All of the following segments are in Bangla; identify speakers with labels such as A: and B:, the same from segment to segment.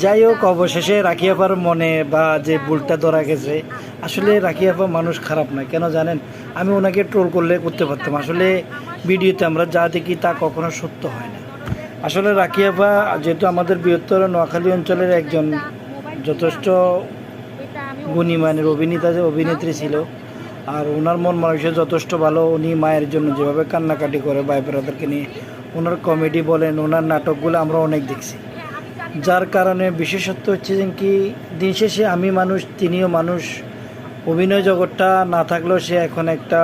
A: যাই হোক, অবশেষে রাখি আপার মনে বা যে ভুলটা ধরা গেছে। আসলে রাখি আপা মানুষ খারাপ না, কেন জানেন? আমি ওনাকে ট্রোল করলে করতে পারতাম, আসলে ভিডিওতে আমরা যা দেখি তা কখনো সত্য হয় না। আসলে রাখি আপা যেহেতু আমাদের বৃহত্তর নোয়াখালী অঞ্চলের একজন যথেষ্ট গুণীমানের অভিনেত্রী ছিল, আর ওনার মন মানুষের যথেষ্ট ভালো। উনি মায়ের জন্য যেভাবে কান্নাকাটি করে ভাই ব্রাদারকে নিয়ে, ওনার কমেডি বলেন, ওনার নাটকগুলো আমরা অনেক দেখছি। যার কারণে বিশেষত্ব হচ্ছে যে কি, দিন শেষে আমি মানুষ, তিনিও মানুষ। অভিনয় জগৎটা না থাকলেও সে এখন একটা,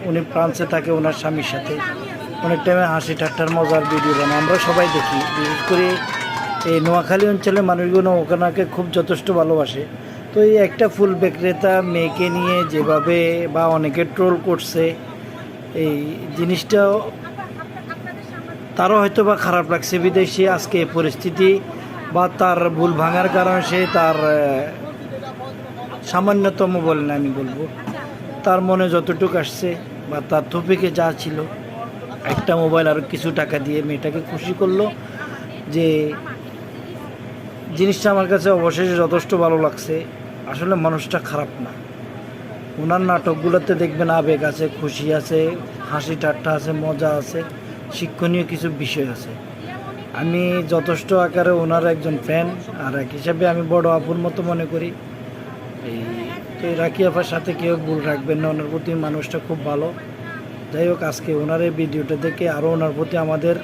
A: উনি ফ্রান্সে থাকে ওনার স্বামীর সাথে, অনেক টাইমে হাসি ঠাট্টার মজার ভিডিও বানায়, আমরা সবাই দেখি। বিশেষ করে এই নোয়াখালী অঞ্চলের মানুষগুলো ওখানকে খুব যথেষ্ট ভালোবাসে। তো এই একটা ফুল বিক্রেতা মেয়েকে নিয়ে যেভাবে বা অনেকে ট্রোল করছে, এই জিনিসটাও তারও হয়তো বা খারাপ লাগছে, বিদেশি আজকে পরিস্থিতি বা তার ভুল ভাঙার কারণে সে তার সামান্যতম বলেন, আমি বলবো তার মনে যতটুকু আসছে বা তার টপিকে যা ছিল, একটা মোবাইল আর কিছু টাকা দিয়ে মেয়েটাকে খুশি করলো। যে জিনিসটা আমার কাছে অবশেষে যথেষ্ট ভালো লাগছে। আসলে মানুষটা খারাপ না, ওনার নাটকগুলোতে দেখবেন আবেগ আছে, খুশি আছে, হাসি ঠাট্টা আছে, মজা আছে, শিক্ষণীয় কিছু বিষয় আছে। আমি যথেষ্ট আকারে ওনার একজন ফ্যান, আর এক হিসাবে আমি বড় আপুর মতো মনে করি। এই তো এই রাখি আপার সাথে কেউ ভুল রাখবেন না, ওনার প্রতি মানুষটা খুব ভালো। যাই হোক, আজকে ওনার এই ভিডিওটা দেখে আরও ওনার প্রতি আমাদের,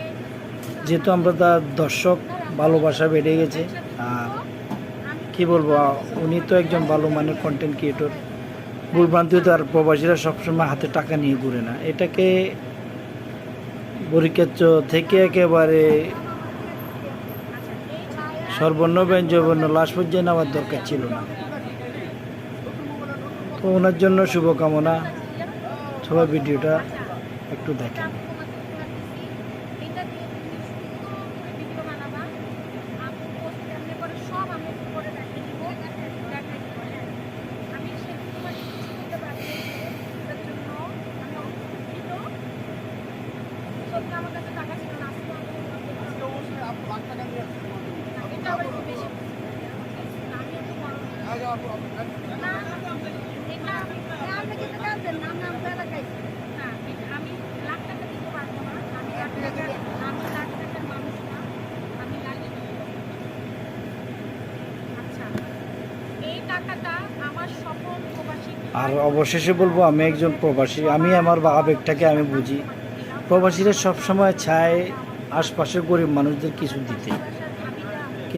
A: যেহেতু আমরা তার দর্শক, ভালোবাসা বেড়ে গেছে। আর কি বলবো, উনি তো একজন ভালো মানের কন্টেন্ট ক্রিয়েটর। ভুলভ্রান্তি তো আর প্রবাসীরা সবসময় হাতে টাকা নিয়ে ঘুরে না, এটাকে বরিকাচ্য থেকে একেবারে সর্বর্ণ ব্যঞ্জবর্ণ লাশ পর্যায়ে নেওয়ার দরকার ছিল না। তো ওনার জন্য শুভকামনা। সবাই ভিডিওটা একটু দেখেন। আর অবশেষে বলবো, আমি একজন প্রবাসী, আমি আমার আবেগটাকে আমি বুঝি। প্রবাসীরা সবসময় চায় আশপাশের গরিব মানুষদের কিছু দিতে।